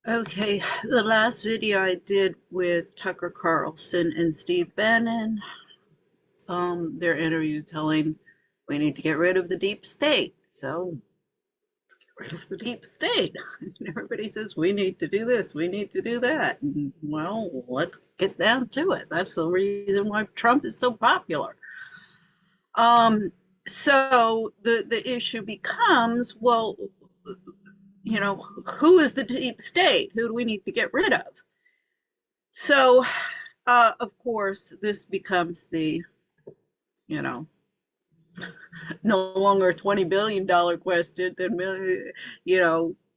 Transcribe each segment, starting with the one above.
Okay, the last video I did with Tucker Carlson and Steve Bannon, their interview telling we need to get rid of the deep state. So, get rid of the deep state. And everybody says we need to do this, we need to do that. And, well, let's get down to it. That's the reason why Trump is so popular. Um, so the issue becomes, well, who is the deep state? Who do we need to get rid of? So, of course, this becomes the, you know, no longer a $20 billion question than,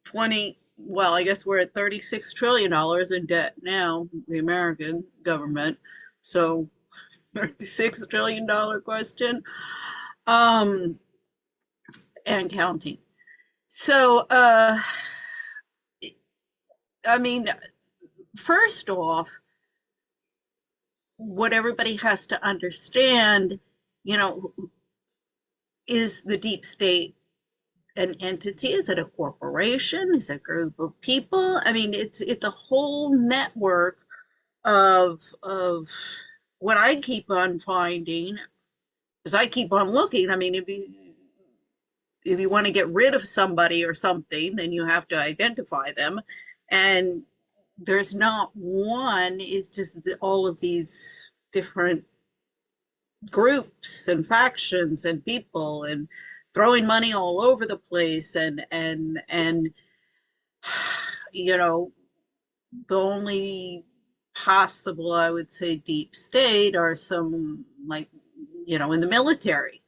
20, well, I guess we're at $36 trillion in debt now, the American government. So, $36 trillion question, um, and counting. So, I mean, first off, what everybody has to understand, you know, is the deep state an entity? Is it a corporation? Is it a group of people? I mean, it's a whole network of what I keep on finding, because I keep on looking. I mean, if you want to get rid of somebody or something, then you have to identify them. And there's not one, it's just all of these different groups and factions and people and throwing money all over the place and you know the only possible, I would say, deep state are some, like, in the military,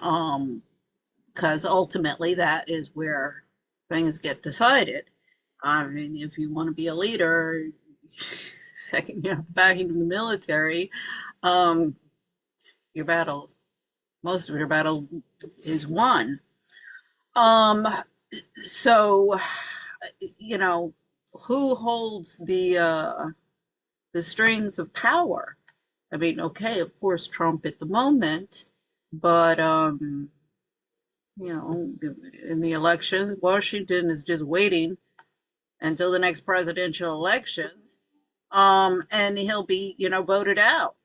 um because ultimately that is where things get decided. I mean, if you want to be a leader, second you have back into the military, um your battle most of your battle is won. Um, so, you know, who holds the strings of power? I mean, okay, of course, Trump at the moment, but in the elections, Washington is just waiting until the next presidential elections, and he'll be, voted out.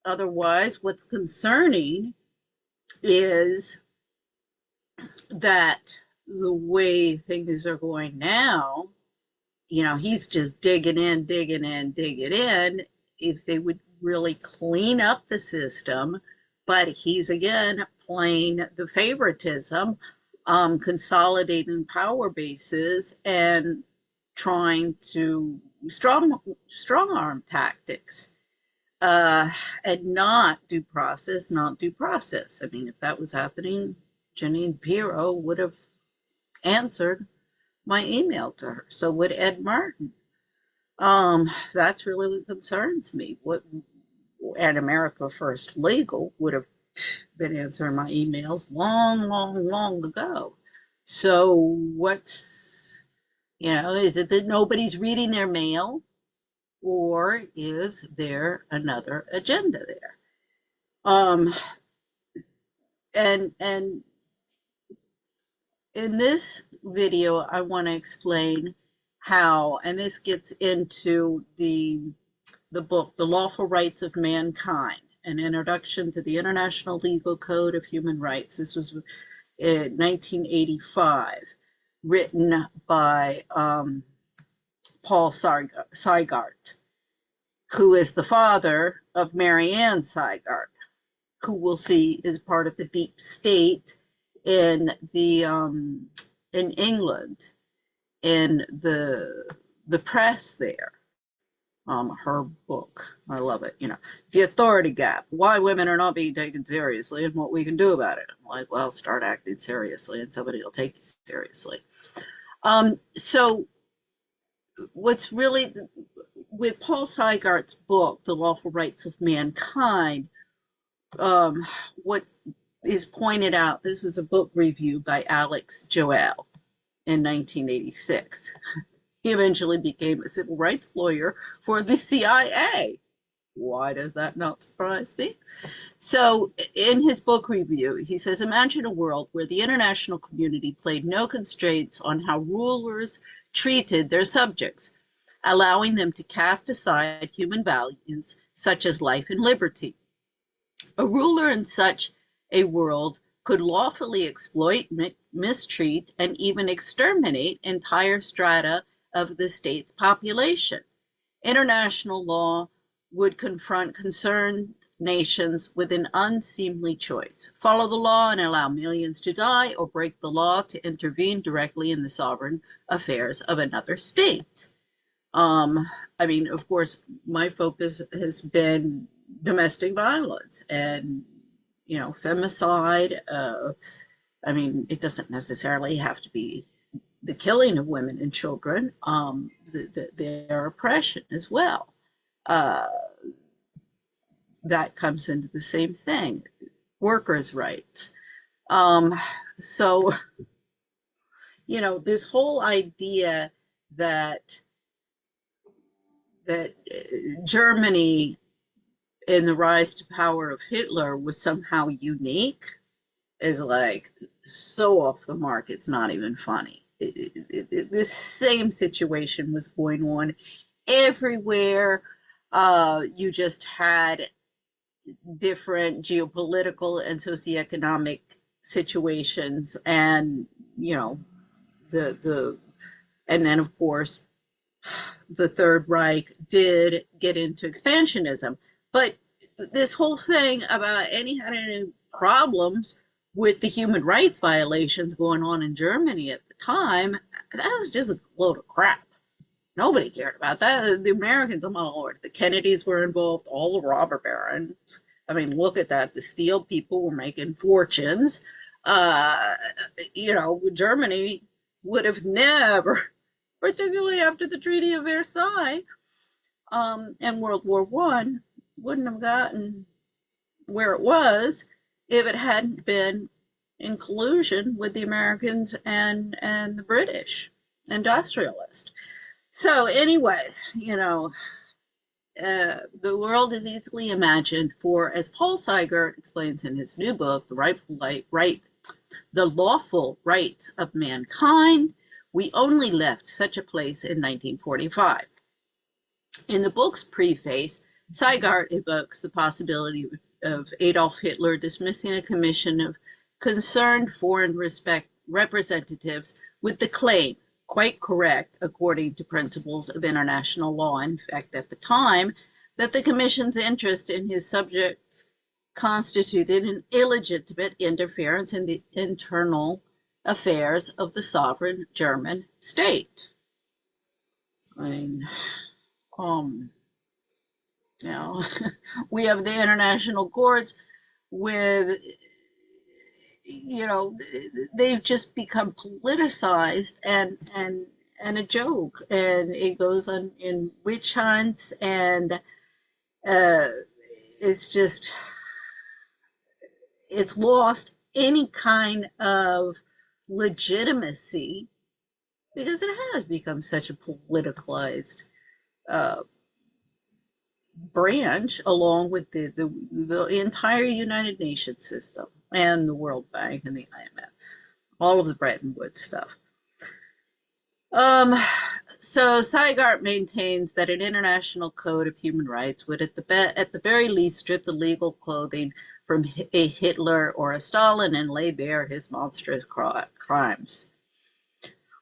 Otherwise, what's concerning is that the way things are going now, he's just digging in, digging in, digging in. If they would really clean up the system, but he's again playing the favoritism, consolidating power bases and trying to strong arm tactics, uh, and not due process, not due process. I mean, if that was happening, Janine Pirro would have answered my email to her. So would Ed Martin. That's really what concerns me. What at America First Legal would have been answering my emails long, long, long ago. So is it that nobody's reading their mail, or is there another agenda there? Um, and in this video, I want to explain how, and this gets into the book, The Lawful Rights of Mankind, an introduction to the International Legal Code of Human Rights. This was in 1985, written by Paul Seigert, who is the father of Marianne Seigert, who we'll see is part of the deep state in the in England, in the press there. Her book, I love it. The authority gap: why women are not being taken seriously and what we can do about it. I'm like, well, start acting seriously and somebody will take you seriously. So what's really with Paul Seigert's book, The Lawful Rights of Mankind, what is pointed out, this was a book review by Alex Joel in 1986. He eventually became a civil rights lawyer for the CIA. Why does that not surprise me? So, in his book review, he says, imagine a world where the international community played no constraints on how rulers treated their subjects, allowing them to cast aside human values such as life and liberty. A ruler in such a world could lawfully exploit, mistreat, and even exterminate entire strata of the state's population. International law would confront concerned nations with an unseemly choice: follow the law and allow millions to die, or break the law to intervene directly in the sovereign affairs of another state. I mean, of course, my focus has been domestic violence and, femicide. I mean, it doesn't necessarily have to be the killing of women and children, their oppression as well. That comes into the same thing, workers' rights. So, this whole idea that Germany in the rise to power of Hitler was somehow unique is like so off the mark, it's not even funny. This same situation was going on everywhere. You just had different geopolitical and socioeconomic situations, and and then of course the Third Reich did get into expansionism. But this whole thing about any problems with the human rights violations going on in Germany at the time, that was just a load of crap. Nobody cared about that. The Americans, oh my Lord, the Kennedys were involved, all the robber barons. I mean, look at that. The steel people were making fortunes. Germany would have never, particularly after the Treaty of Versailles and World War I, wouldn't have gotten where it was if it hadn't been in collusion with the Americans and the British industrialists. So anyway, the world is easily imagined, for, as Paul Seigert explains in his new book, The Lawful Rights of Mankind, we only left such a place in 1945. In the book's preface, Seigert evokes the possibility of Adolf Hitler dismissing a commission of concerned foreign representatives with the claim, quite correct according to principles of international law, in fact, at the time, that the commission's interest in his subjects constituted an illegitimate interference in the internal affairs of the sovereign German state. I mean, we have the international courts with, they've just become politicized and a joke, and it goes on in witch hunts, and it's lost any kind of legitimacy because it has become such a politicized branch, along with the entire United Nations system and the World Bank and the IMF, all of the Bretton Woods stuff. So Seigert maintains that an international code of human rights would at the very least strip the legal clothing from a Hitler or a Stalin and lay bare his monstrous crimes.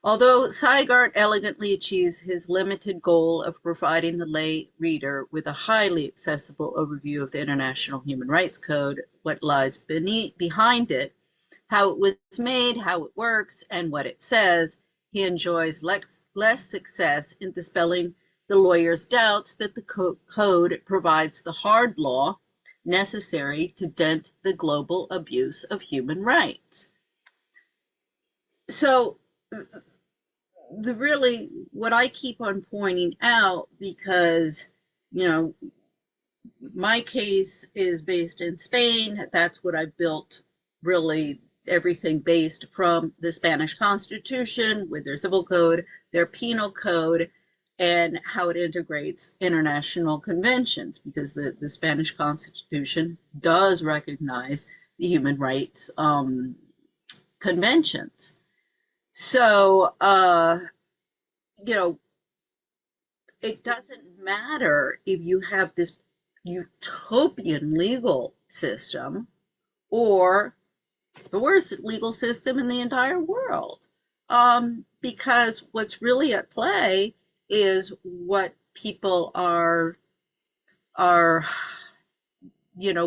Although Seigert elegantly achieves his limited goal of providing the lay reader with a highly accessible overview of the International Human Rights Code, what lies behind it, how it was made, how it works, and what it says, he enjoys less success in dispelling the lawyer's doubts that the code provides the hard law necessary to dent the global abuse of human rights. So, what I keep on pointing out, because, my case is based in Spain. That's what I built, really, everything based from the Spanish Constitution with their civil code, their penal code, and how it integrates international conventions, because the Spanish Constitution does recognize the human rights conventions. So you know, it doesn't matter if you have this utopian legal system or the worst legal system in the entire world. Because what's really at play is what people are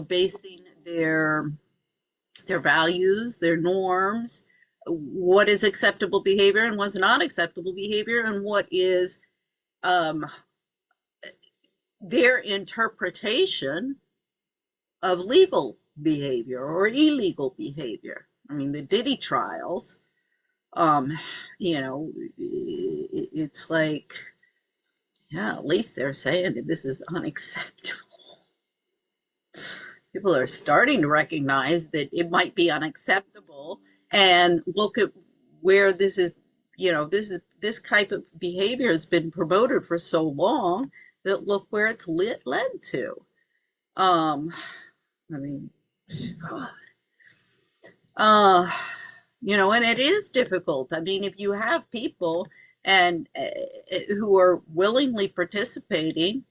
basing their values, their norms, what is acceptable behavior and what's not acceptable behavior, and what is um, their interpretation of legal behavior or illegal behavior. I mean, the Diddy trials, um, it's like, yeah, at least they're saying that this is unacceptable. People are starting to recognize that it might be unacceptable and look at where this is, this type of behavior has been promoted for so long that look where it's led to. Um, I mean, God. Uh, and it is difficult. I mean, if you have people and who are willingly participating,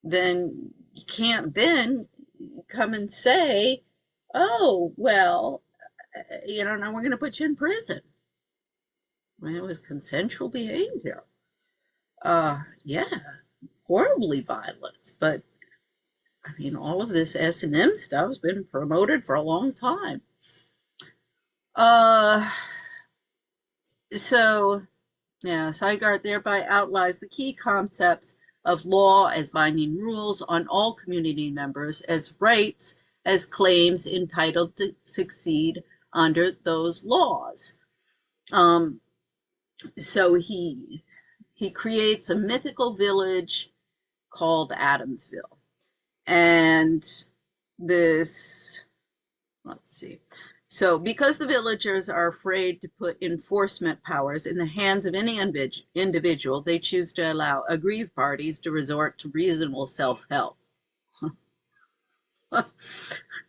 then you can't then come and say, "Oh, well, now we're going to put you in prison." I mean, it was consensual behavior. Yeah, horribly violent, but I mean, all of this S&M stuff has been promoted for a long time. Uh, so yeah, Seigert thereby outlines the key concepts of law as binding rules on all community members, as rights, as claims entitled to succeed under those laws. So he creates a mythical village called Adamsville. And this, let's see. So because the villagers are afraid to put enforcement powers in the hands of any individual, they choose to allow aggrieved parties to resort to reasonable self-help. I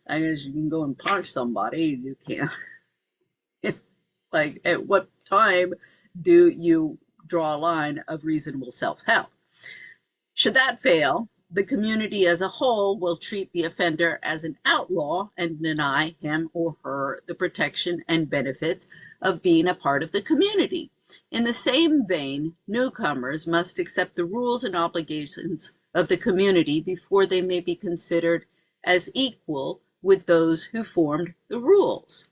guess you can go and punch somebody, you can't. Like, at what time do you draw a line of reasonable self-help? Should that fail, the community as a whole will treat the offender as an outlaw and deny him or her the protection and benefits of being a part of the community. In the same vein, newcomers must accept the rules and obligations of the community before they may be considered as equal with those who formed the rules.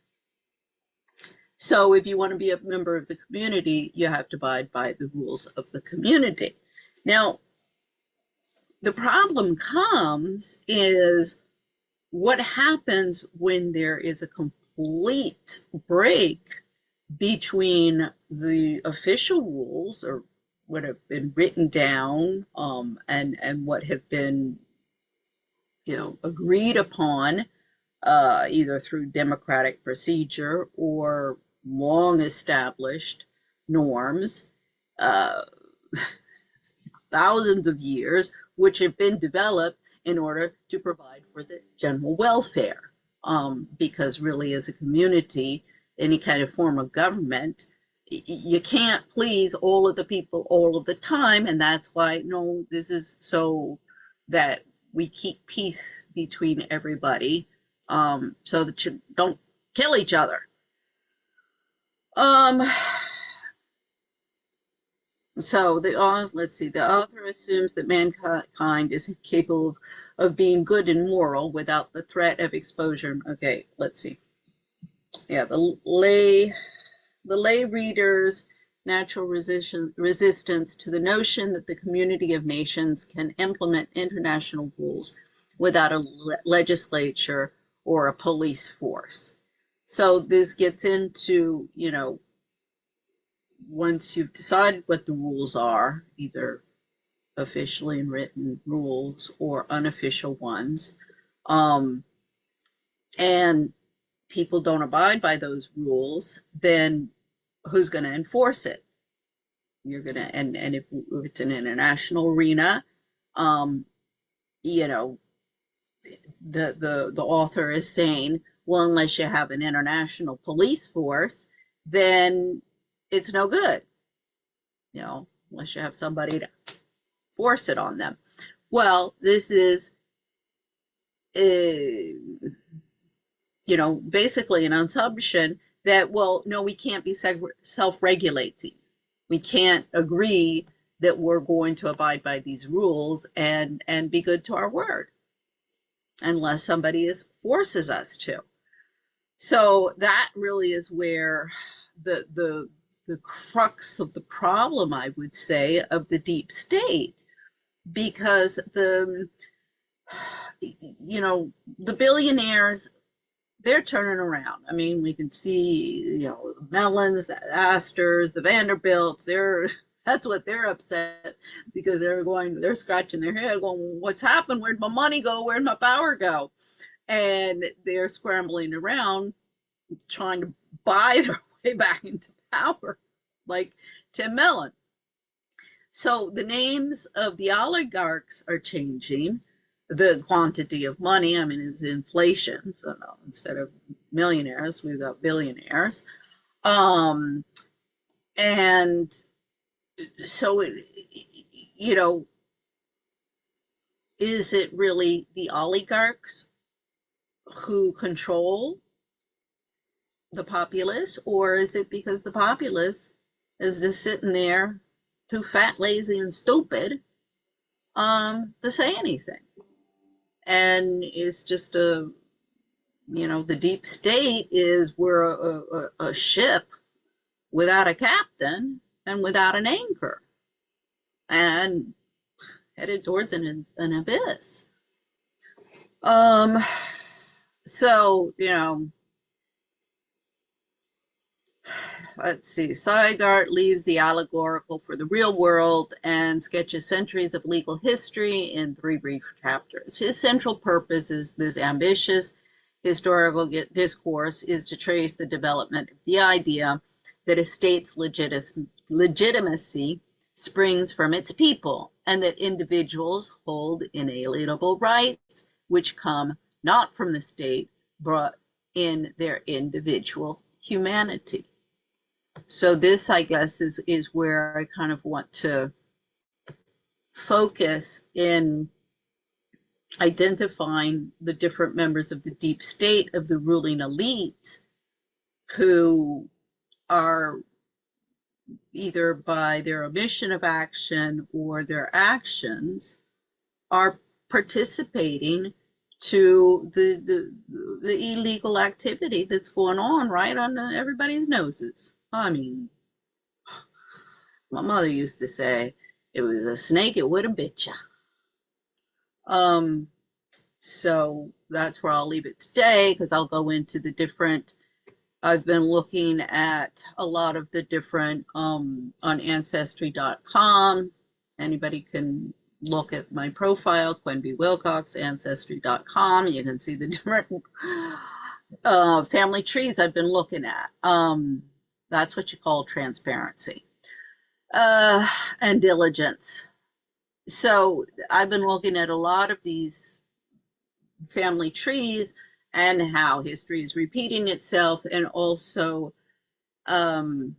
So if you want to be a member of the community, you have to abide by the rules of the community. Now, the problem comes is what happens when there is a complete break between the official rules or what have been written down and what have been agreed upon either through democratic procedure or long established norms, uh, thousands of years, which have been developed in order to provide for the general welfare. Because really, as a community, any kind of form of government, you can't please all of the people all of the time. And that's why, no, this is so that we keep peace between everybody, so that you don't kill each other. So let's see, the author assumes that mankind is capable of being good and moral without the threat of exposure. Okay, let's see. Yeah, the lay reader's natural resistance to the notion that the community of nations can implement international rules without a legislature or a police force. So this gets into, once you've decided what the rules are, either officially written rules or unofficial ones, and people don't abide by those rules, then who's going to enforce it? You're going to, and if it's an international arena, you know, the author is saying, well, unless you have an international police force, then it's no good. unless you have somebody to force it on them. Well, this is, basically an assumption that, well, no, we can't be self-regulating. We can't agree that we're going to abide by these rules and be good to our word unless somebody forces us to. So that really is where the crux of the problem, I would say, of the deep state, because the billionaires, they're turning around. I mean, we can see, the Mellons, the Astors, the Vanderbilts, that's what they're upset, because they're scratching their head going, what's happened? Where'd my money go? Where'd my power go? And they're scrambling around trying to buy their way back into power, like Tim Mellon. So the names of the oligarchs are changing. The quantity of money, I mean, it's inflation. So no, instead of millionaires, we've got billionaires. And so, is it really the oligarchs who control the populace, or is it because the populace is just sitting there too fat, lazy, and stupid to say anything? And it's just the deep state is we're a ship without a captain and without an anchor and headed towards an abyss. So, let's see. Sygart leaves the allegorical for the real world and sketches centuries of legal history in 3 brief chapters. His central purpose is this ambitious historical discourse is to trace the development of the idea that a state's legitimacy springs from its people, and that individuals hold inalienable rights which come not from the state, but in their individual humanity. So this, I guess, is where I kind of want to focus in identifying the different members of the deep state, of the ruling elite, who are either by their omission of action or their actions are participating to the illegal activity that's going on right under everybody's noses. I mean, my mother used to say, it was a snake, it would have bit you. So that's where I'll leave it today, because I'll go into the different, I've been looking at a lot of the different on Ancestry.com. Anybody can look at my profile, Quenby Wilcox, Ancestry.com. You can see the different family trees I've been looking at. That's what you call transparency and diligence. So I've been looking at a lot of these family trees and how history is repeating itself, and also how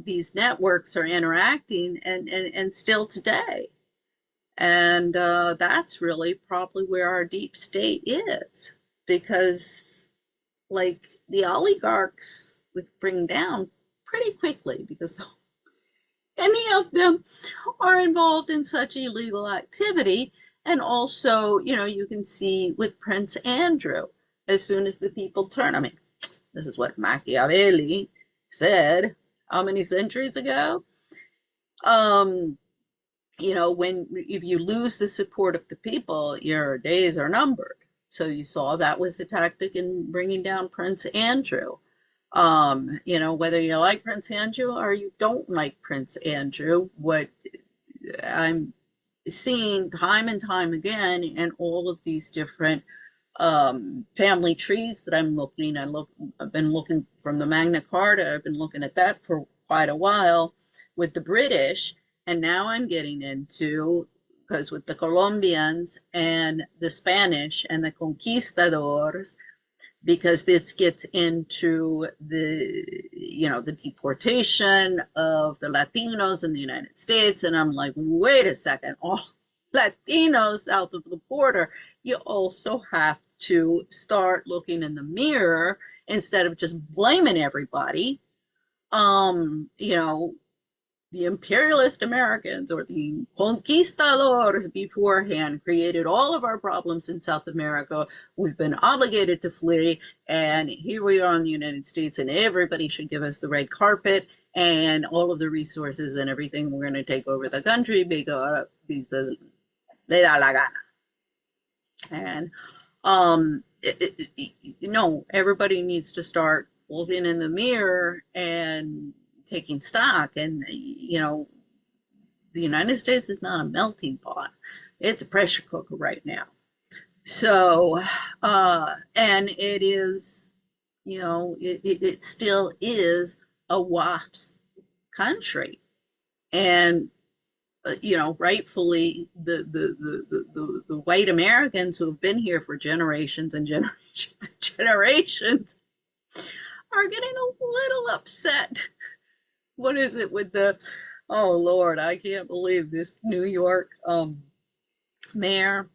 these networks are interacting and still today. And that's really probably where our deep state is, because like the oligarchs would bring down pretty quickly, because any of them are involved in such illegal activity. And also, you can see with Prince Andrew, as soon as the people turn, I mean, this is what Machiavelli said how many centuries ago? If you lose the support of the people, your days are numbered. So you saw that was the tactic in bringing down Prince Andrew. Whether you like Prince Andrew or you don't like Prince Andrew, what I'm seeing time and time again in all of these different family trees that I'm looking, I've been looking from the Magna Carta, I've been looking at that for quite a while with the British, and now I'm getting into, because with the Colombians and the Spanish and the conquistadors, because this gets into the the deportation of the Latinos in the United States. And I'm like, wait a second, all Latinos south of the border, you also have to start looking in the mirror instead of just blaming everybody. You know, the imperialist Americans or the conquistadors beforehand created all of our problems in South America. We've been obligated to flee, and here we are in the United States, and everybody should give us the red carpet and all of the resources and everything. We're going to take over the country because they da la gana. And no, everybody needs to start looking in the mirror and taking stock. And the United States is not a melting pot; it's a pressure cooker right now. So, and it is, it still is a WASP country, and rightfully, the white Americans who have been here for generations and generations and generations are getting a little upset. What is it with oh Lord, I can't believe this New York mayor,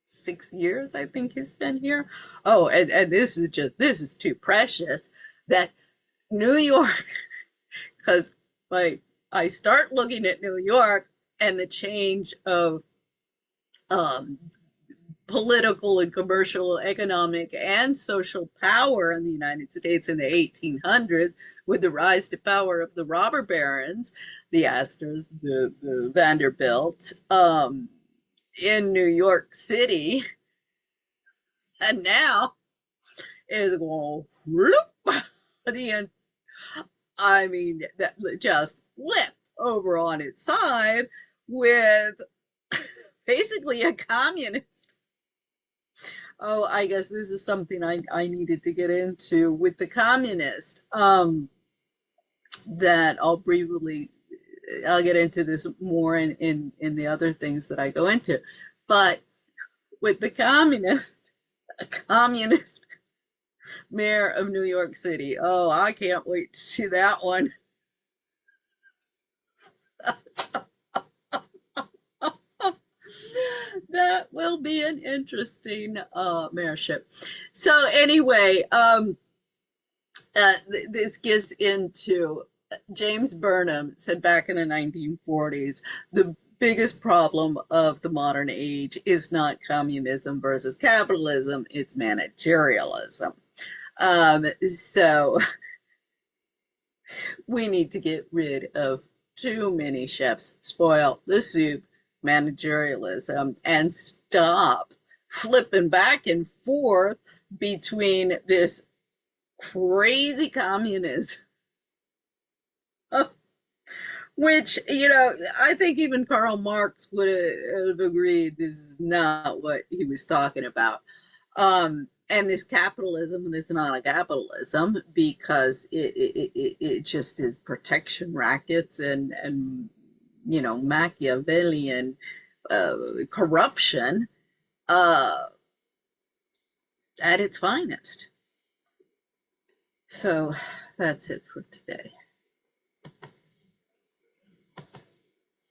6 years, I think he's been here. Oh, and this is too precious that New York, because like I start looking at New York and the change of um, political and commercial, economic, and social power in the United States in the 1800s with the rise to power of the robber barons, the Astors, the Vanderbilt, in New York City, and now is going whoop, the I mean, that just flipped over on its side with basically a communist. Oh, I guess this is something I needed to get into with the communist. That I'll get into this more in the other things that I go into. But with the a communist mayor of New York City. Oh, I can't wait to see that one. That will be an interesting mayorship. So anyway, this gets into James Burnham said back in the 1940s, the biggest problem of the modern age is not communism versus capitalism, it's managerialism. So we need to get rid of too many chefs, spoil the soup, managerialism, and stop flipping back and forth between this crazy communism, which, I think even Karl Marx would have agreed this is not what he was talking about. And this capitalism, this not a capitalism because it just is protection rackets and Machiavellian corruption at its finest. So that's it for today.